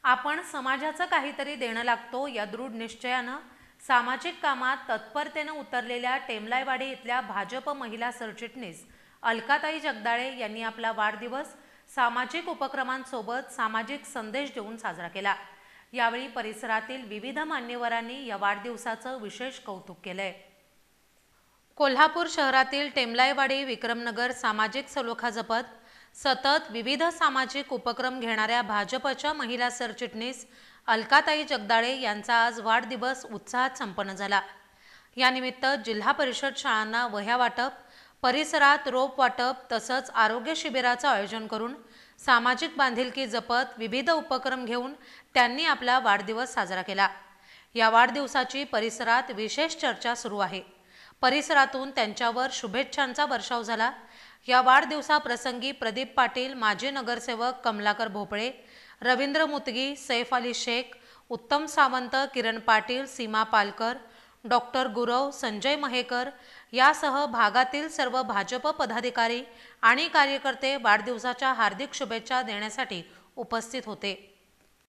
आपण समाजाचं काहीतरी देणं लागतो या दृढ निश्चयानं सामाजिक कामात तत्परतेनं उतरलेल्या टेमलाईवाडी इथल्या भाजप महिला सरचिटणीस अलकाताई जगदाळे यांनी आपला वाढदिवस सामाजिक उपक्रमांसोबत सामाजिक संदेश देऊन साजरा केला। यावेळी परिसरातील विविध मान्यवरांनी या वाढदिवसाचं विशेष कौतुक केलंय। कोल्हापूर शहरातील टेमलाईवाडी विक्रमनगर सामाजिक सलोखा जपत सतत विविध सामाजिक उपक्रम घेणाऱ्या भाजपच्या महिला सरचिटणीस अलकाताई जगदाळे यांचा आज वाढदिवस उत्साहात संपन्न झाला। यानिमित्त जिल्हा परिषद शाळांना वह्या वाटप, परिसरात रोप वाटप तसंच आरोग्य शिबिराचं आयोजन करून सामाजिक बांधिलकी जपत विविध उपक्रम घेऊन त्यांनी आपला वाढदिवस साजरा केला। या वाढदिवसाची परिसरात विशेष चर्चा सुरू आहे। परिसरातून त्यांच्यावर शुभेच्छांचा वर्षाव झाला। या वाढदिवसाप्रसंगी प्रदीप पाटील, माजी नगरसेवक कमलाकर भोपळे, रवींद्र मुतगी, सैफ अली शेख, उत्तम सावंत, किरण पाटील, सीमा पालकर, डॉक्टर गुरव, संजय महेकर यासह भागातील सर्व भाजप पदाधिकारी आणि कार्यकर्ते वाढदिवसाच्या हार्दिक शुभेच्छा देण्यासाठी उपस्थित होते।